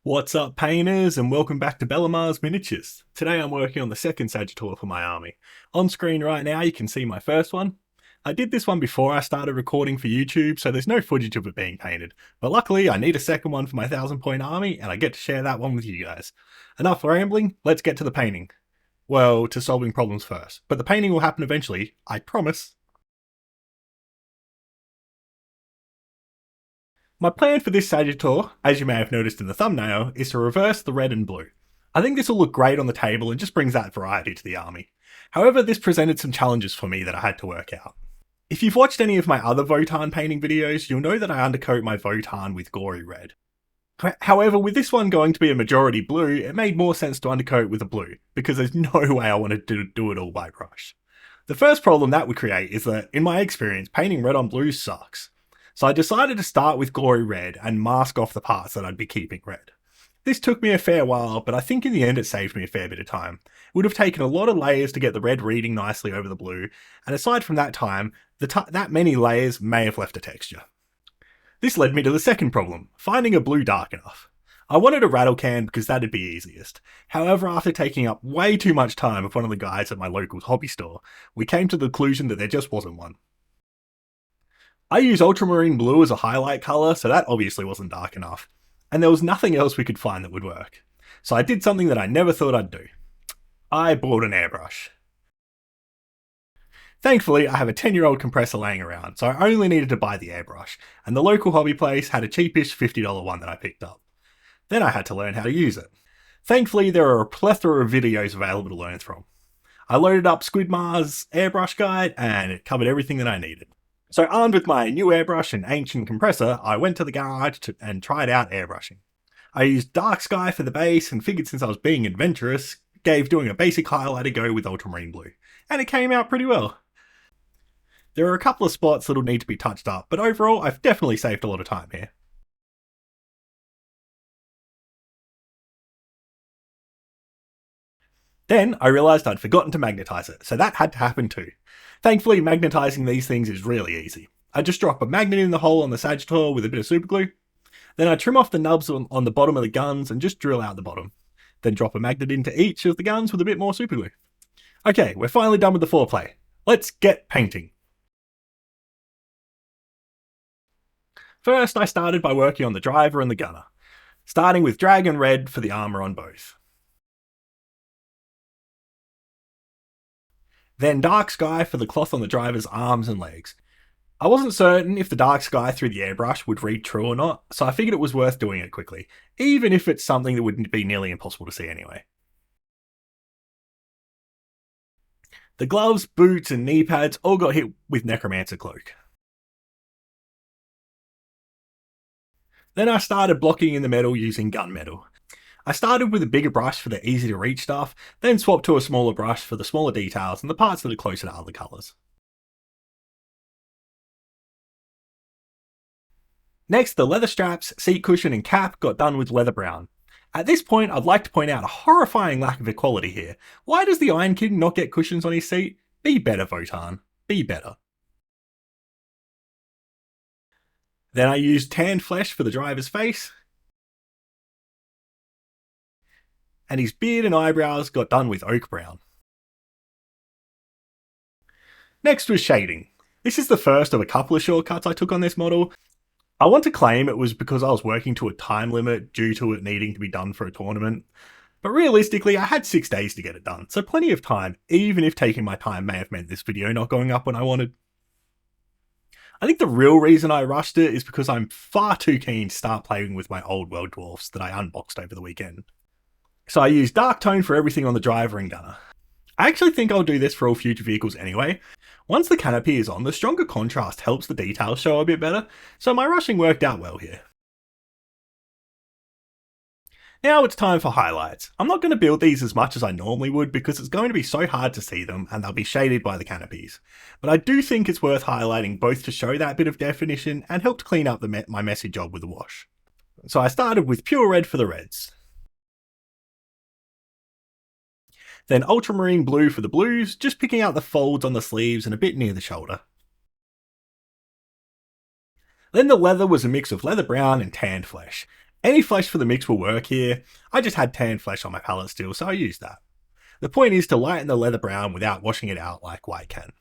What's up, painters, and welcome back to Bellomars Miniatures. Today I'm working on the second Sagitaur for my army. On screen right now you can see my first one. I did this one before I started recording for YouTube, so there's no footage of it being painted, but luckily I need a second one for my 1,000-point army, and I get to share that one with you guys. Enough rambling, let's get to the painting. Well, to solving problems first, but the painting will happen eventually, I promise. My plan for this Sagitaur, as you may have noticed in the thumbnail, is to reverse the red and blue. I think this will look great on the table and just brings that variety to the army. However, this presented some challenges for me that I had to work out. If you've watched any of my other Votann painting videos, you'll know that I undercoat my Votann with Gory Red. However, with this one going to be a majority blue, it made more sense to undercoat with a blue, because there's no way I wanted to do it all by brush. The first problem that would create is that, in my experience, painting red on blue sucks. So I decided to start with Gory Red and mask off the parts that I'd be keeping red. This took me a fair while, but I think in the end it saved me a fair bit of time. It would have taken a lot of layers to get the red reading nicely over the blue, and aside from that time, that many layers may have left a texture. This led me to the second problem, finding a blue dark enough. I wanted a rattle can because that'd be easiest. However, after taking up way too much time with one of the guys at my local hobby store, we came to the conclusion that there just wasn't one. I use Ultramarine Blue as a highlight colour, so that obviously wasn't dark enough, and there was nothing else we could find that would work. So I did something that I never thought I'd do. I bought an airbrush. Thankfully, I have a 10-year-old compressor laying around, so I only needed to buy the airbrush, and the local hobby place had a cheapish $50 one that I picked up. Then I had to learn how to use it. Thankfully, there are a plethora of videos available to learn from. I loaded up Squidmar's airbrush guide, and it covered everything that I needed. So armed with my new airbrush and ancient compressor, I went to the garage and tried out airbrushing. I used Dark Sky for the base and figured since I was being adventurous, gave doing a basic highlight a go with Ultramarine Blue. And it came out pretty well. There are a couple of spots that'll need to be touched up, but overall I've definitely saved a lot of time here. Then I realised I'd forgotten to magnetise it, so that had to happen too. Thankfully, magnetising these things is really easy. I just drop a magnet in the hole on the Sagitaur with a bit of superglue. Then I trim off the nubs on the bottom of the guns and just drill out the bottom. Then drop a magnet into each of the guns with a bit more superglue. Okay, we're finally done with the foreplay. Let's get painting. First, I started by working on the driver and the gunner, starting with Dragon Red for the armour on both. Then Dark Sky for the cloth on the driver's arms and legs. I wasn't certain if the Dark Sky through the airbrush would read true or not, so I figured it was worth doing it quickly, even if it's something that would be nearly impossible to see anyway. The gloves, boots, and knee pads all got hit with Necromancer Cloak. Then I started blocking in the metal using gunmetal. I started with a bigger brush for the easy to reach stuff, then swapped to a smaller brush for the smaller details and the parts that are closer to other colours. Next, the leather straps, seat cushion and cap got done with leather brown. At this point, I'd like to point out a horrifying lack of equality here. Why does the Iron Kid not get cushions on his seat? Be better, Votann. Be better. Then I used tanned flesh for the driver's face, and his beard and eyebrows got done with oak brown. Next was shading. This is the first of a couple of shortcuts I took on this model. I want to claim it was because I was working to a time limit due to it needing to be done for a tournament, but realistically I had 6 days to get it done, so plenty of time, even if taking my time may have meant this video not going up when I wanted. I think the real reason I rushed it is because I'm far too keen to start playing with my old world dwarfs that I unboxed over the weekend. So I used dark tone for everything on the driver and gunner. I actually think I'll do this for all future vehicles anyway. Once the canopy is on, the stronger contrast helps the details show a bit better, so my rushing worked out well here. Now it's time for highlights. I'm not going to build these as much as I normally would because it's going to be so hard to see them and they'll be shaded by the canopies. But I do think it's worth highlighting both to show that bit of definition and help to clean up my messy job with the wash. So I started with pure red for the reds. Then Ultramarine Blue for the blues, just picking out the folds on the sleeves and a bit near the shoulder. Then the leather was a mix of leather brown and tanned flesh. Any flesh for the mix will work here. I just had tan flesh on my palette still, so I used that. The point is to lighten the leather brown without washing it out like white can.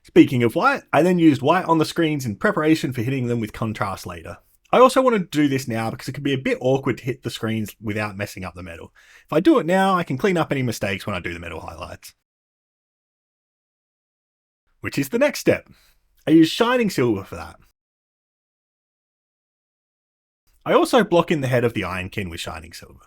Speaking of white, I then used white on the screens in preparation for hitting them with contrast later. I also wanted to do this now because it can be a bit awkward to hit the screens without messing up the metal. If I do it now, I can clean up any mistakes when I do the metal highlights. Which is the next step. I use Shining Silver for that. I also block in the head of the Ironkin with Shining Silver.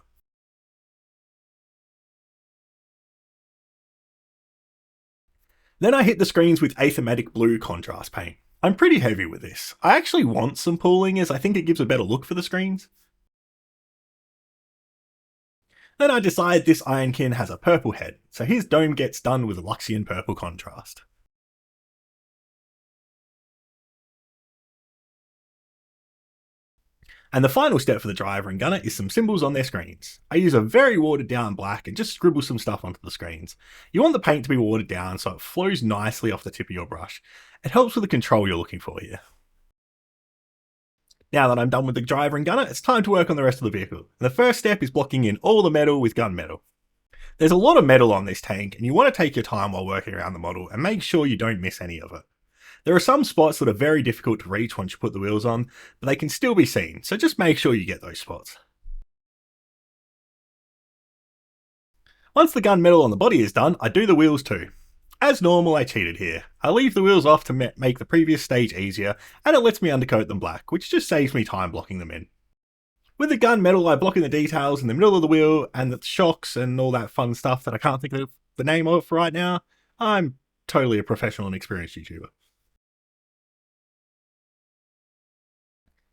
Then I hit the screens with Aethermatic Blue contrast paint. I'm pretty heavy with this. I actually want some pooling as I think it gives a better look for the screens. Then I decide this Ironkin has a purple head, so his dome gets done with a Luxion Purple contrast. And the final step for the driver and gunner is some symbols on their screens. I use a very watered down black and just scribble some stuff onto the screens. You want the paint to be watered down so it flows nicely off the tip of your brush. It helps with the control you're looking for here. Now that I'm done with the driver and gunner, it's time to work on the rest of the vehicle. And the first step is blocking in all the metal with gunmetal. There's a lot of metal on this tank, and you want to take your time while working around the model and make sure you don't miss any of it. There are some spots that are very difficult to reach once you put the wheels on, but they can still be seen, so just make sure you get those spots. Once the gunmetal on the body is done, I do the wheels too. As normal, I cheated here. I leave the wheels off to make the previous stage easier, and it lets me undercoat them black, which just saves me time blocking them in. With the gunmetal, I block in the details in the middle of the wheel and the shocks and all that fun stuff that I can't think of the name of for right now. I'm totally a professional and experienced YouTuber.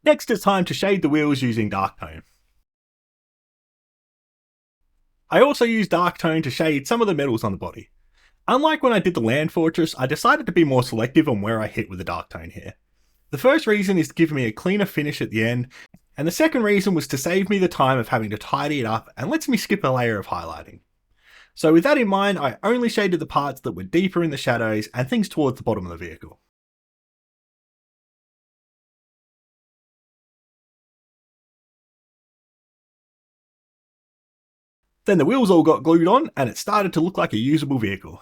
Next, it's time to shade the wheels using dark tone. I also use dark tone to shade some of the metals on the body. Unlike when I did the land fortress, I decided to be more selective on where I hit with the dark tone here. The first reason is to give me a cleaner finish at the end, and the second reason was to save me the time of having to tidy it up and lets me skip a layer of highlighting. So with that in mind, I only shaded the parts that were deeper in the shadows and things towards the bottom of the vehicle. Then the wheels all got glued on and it started to look like a usable vehicle.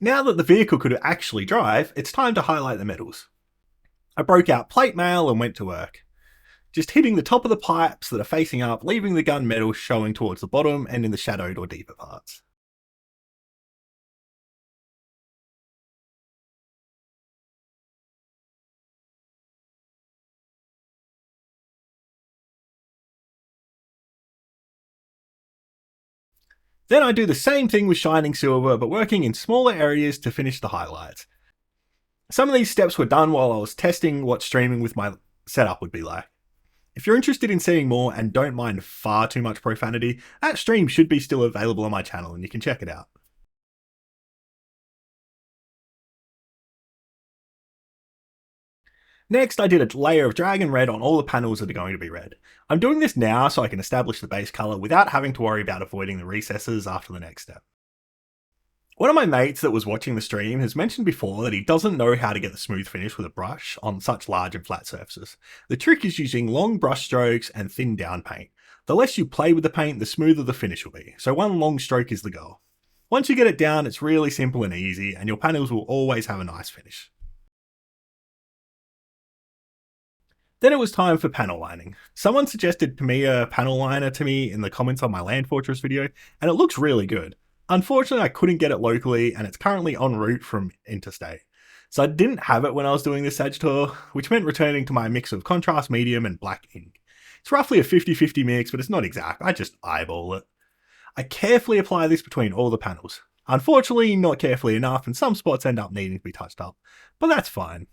Now that the vehicle could actually drive, it's time to highlight the metals. I broke out plate mail and went to work. Just hitting the top of the pipes that are facing up, leaving the gunmetal showing towards the bottom and in the shadowed or deeper parts. Then I do the same thing with Shining Silver, but working in smaller areas to finish the highlights. Some of these steps were done while I was testing what streaming with my setup would be like. If you're interested in seeing more and don't mind far too much profanity, that stream should be still available on my channel and you can check it out. Next, I did a layer of dragon red on all the panels that are going to be red. I'm doing this now so I can establish the base colour without having to worry about avoiding the recesses after the next step. One of my mates that was watching the stream has mentioned before that he doesn't know how to get the smooth finish with a brush on such large and flat surfaces. The trick is using long brush strokes and thin down paint. The less you play with the paint, the smoother the finish will be, so one long stroke is the goal. Once you get it down, it's really simple and easy, and your panels will always have a nice finish. Then it was time for panel lining. Someone suggested a panel liner to me in the comments on my Land Fortress video, and it looks really good. Unfortunately, I couldn't get it locally, and it's currently en route from interstate. So I didn't have it when I was doing this Sagitaur, which meant returning to my mix of contrast medium and black ink. It's roughly a 50-50 mix, but it's not exact, I just eyeball it. I carefully apply this between all the panels. Unfortunately, not carefully enough, and some spots end up needing to be touched up, but that's fine.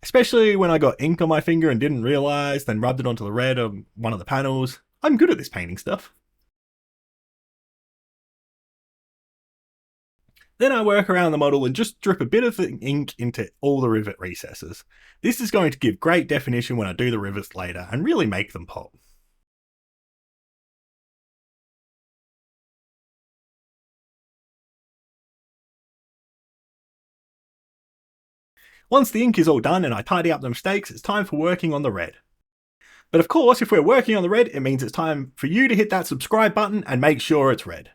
Especially when I got ink on my finger and didn't realise, then rubbed it onto the red of one of the panels. I'm good at this painting stuff. Then I work around the model and just drip a bit of the ink into all the rivet recesses. This is going to give great definition when I do the rivets later and really make them pop. Once the ink is all done and I tidy up the mistakes, it's time for working on the red. But of course, if we're working on the red, it means it's time for you to hit that subscribe button and make sure it's red.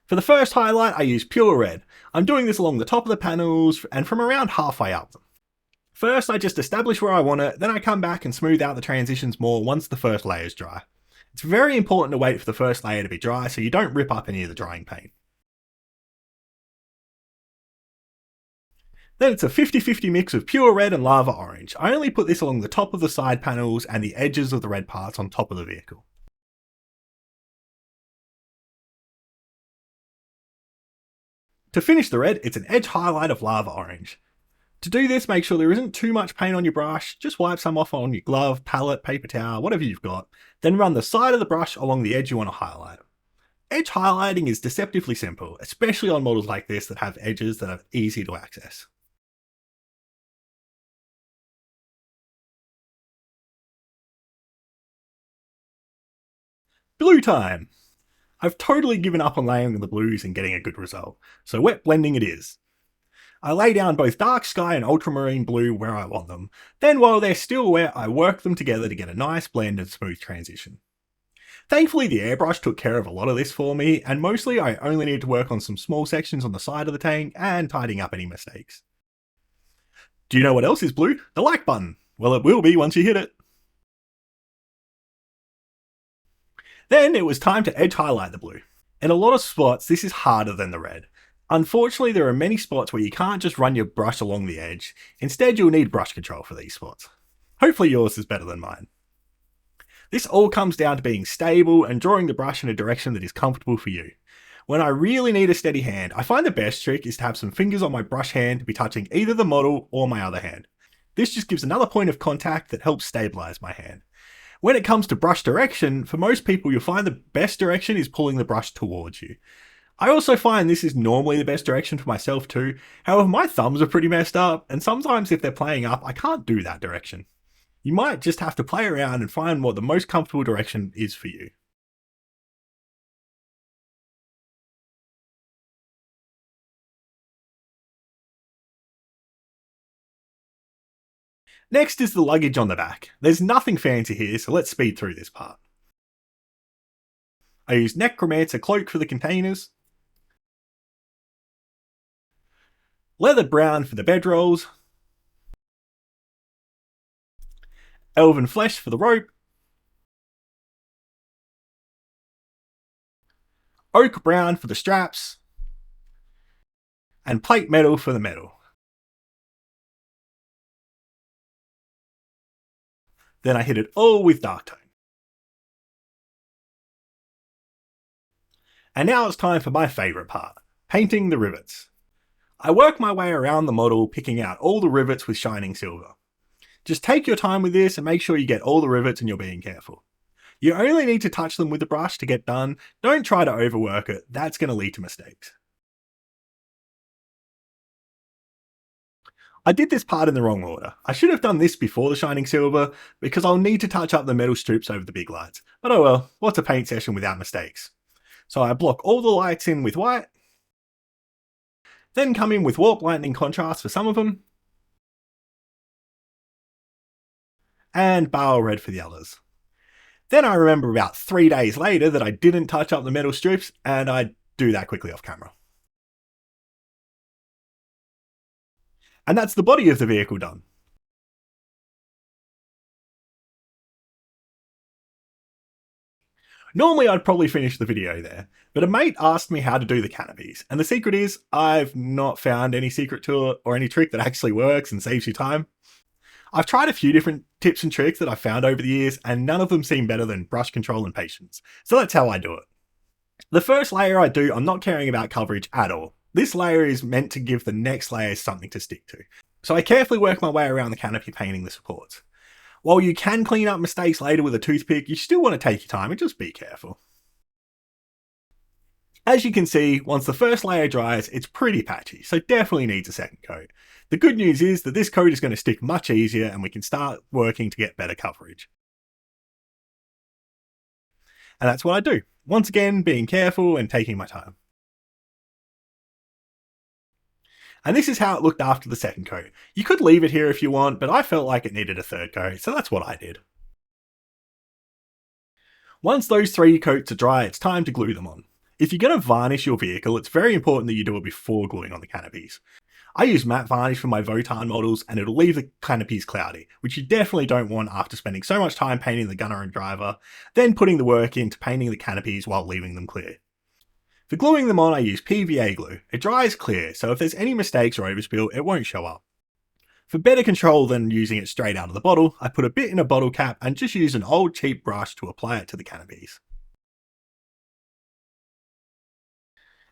For the first highlight, I use pure red. I'm doing this along the top of the panels and from around halfway up them. First, I just establish where I want it, then I come back and smooth out the transitions more once the first layer is dry. It's very important to wait for the first layer to be dry so you don't rip up any of the drying paint. Then it's a 50-50 mix of pure red and lava orange. I only put this along the top of the side panels and the edges of the red parts on top of the vehicle. To finish the red, it's an edge highlight of lava orange. To do this, make sure there isn't too much paint on your brush, just wipe some off on your glove, palette, paper towel, whatever you've got, then run the side of the brush along the edge you want to highlight. Edge highlighting is deceptively simple, especially on models like this that have edges that are easy to access. Blue time! I've totally given up on layering the blues and getting a good result, so wet blending it is. I lay down both dark sky and ultramarine blue where I want them, then while they're still wet I work them together to get a nice blend and smooth transition. Thankfully the airbrush took care of a lot of this for me, and mostly I only need to work on some small sections on the side of the tank and tidying up any mistakes. Do you know what else is blue? The like button! Well, it will be once you hit it. Then it was time to edge highlight the blue. In a lot of spots this is harder than the red. Unfortunately there are many spots where you can't just run your brush along the edge, instead you'll need brush control for these spots. Hopefully yours is better than mine. This all comes down to being stable and drawing the brush in a direction that is comfortable for you. When I really need a steady hand, I find the best trick is to have some fingers on my brush hand to be touching either the model or my other hand. This just gives another point of contact that helps stabilize my hand. When it comes to brush direction, for most people you'll find the best direction is pulling the brush towards you. I also find this is normally the best direction for myself too, however my thumbs are pretty messed up, and sometimes if they're playing up I can't do that direction. You might just have to play around and find what the most comfortable direction is for you. Next is the luggage on the back. There's nothing fancy here, so let's speed through this part. I use Necromancer Cloak for the containers, leather brown for the bedrolls, Elvish Flesh for the rope, oak brown for the straps, and plate metal for the metal. Then I hit it all with dark tone. And now it's time for my favourite part, painting the rivets. I work my way around the model, picking out all the rivets with Shinning Silver. Just take your time with this and make sure you get all the rivets and you're being careful. You only need to touch them with the brush to get done, don't try to overwork it, that's going to lead to mistakes. I did this part in the wrong order. I should have done this before the Shinning Silver, because I'll need to touch up the metal strips over the big lights. But oh well, what's a paint session without mistakes? So I block all the lights in with white, then come in with Warp Lightning Contrast for some of them, and Baal Red for the others. Then I remember about 3 days later that I didn't touch up the metal strips, and I do that quickly off camera. And that's the body of the vehicle done. Normally I'd probably finish the video there, but a mate asked me how to do the canopies, and the secret is, I've not found any secret to it or any trick that actually works and saves you time. I've tried a few different tips and tricks that I've found over the years, and none of them seem better than brush control and patience, so that's how I do it. The first layer I do, I'm not caring about coverage at all. This layer is meant to give the next layer something to stick to. So I carefully work my way around the canopy painting the supports. While you can clean up mistakes later with a toothpick, you still want to take your time and just be careful. As you can see, once the first layer dries, it's pretty patchy, so definitely needs a second coat. The good news is that this coat is going to stick much easier and we can start working to get better coverage. And that's what I do. Once again, being careful and taking my time. And this is how it looked after the second coat. You could leave it here if you want, but I felt like it needed a third coat, so that's what I did. Once those 3 coats are dry, it's time to glue them on. If you're going to varnish your vehicle, it's very important that you do it before gluing on the canopies. I use matte varnish for my Votann models, and it'll leave the canopies cloudy, which you definitely don't want after spending so much time painting the gunner and driver, then putting the work into painting the canopies while leaving them clear. For gluing them on, I use PVA glue. It dries clear, so if there's any mistakes or overspill, it won't show up. For better control than using it straight out of the bottle, I put a bit in a bottle cap and just use an old cheap brush to apply it to the canopies.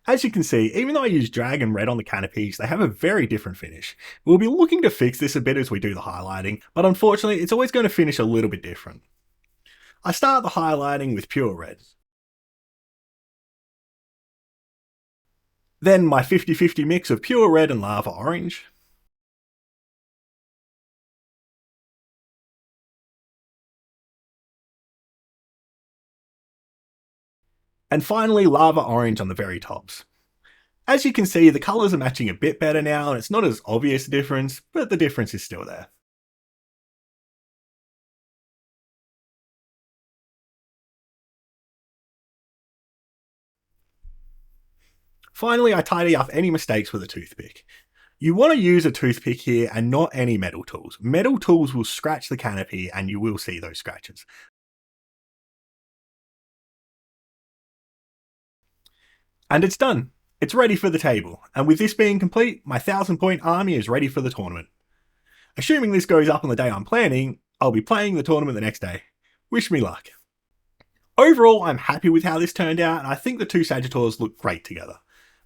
As you can see, even though I use Dragon Red on the canopies, they have a very different finish. We'll be looking to fix this a bit as we do the highlighting, but unfortunately it's always going to finish a little bit different. I start the highlighting with pure red. Then my 50-50 mix of pure red and lava orange. And finally lava orange on the very tops. As you can see, the colours are matching a bit better now, and it's not as obvious a difference, but the difference is still there. Finally, I tidy up any mistakes with a toothpick. You want to use a toothpick here and not any metal tools. Metal tools will scratch the canopy and you will see those scratches. And it's done. It's ready for the table, and with this being complete, my 1000-point army is ready for the tournament. Assuming this goes up on the day I'm planning, I'll be playing the tournament the next day. Wish me luck. Overall, I'm happy with how this turned out, and I think the 2 Sagitaurs look great together.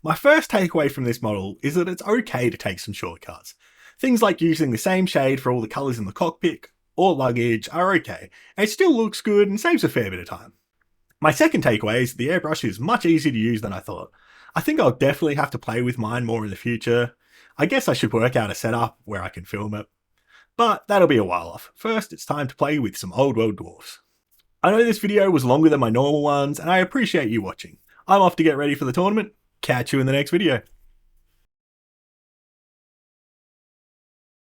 My first takeaway from this model is that it's okay to take some shortcuts. Things like using the same shade for all the colours in the cockpit or luggage are okay, and it still looks good and saves a fair bit of time. My second takeaway is the airbrush is much easier to use than I thought. I think I'll definitely have to play with mine more in the future. I guess I should work out a setup where I can film it. But that'll be a while off. First, it's time to play with some old world dwarves. I know this video was longer than my normal ones, and I appreciate you watching. I'm off to get ready for the tournament. Catch you in the next video.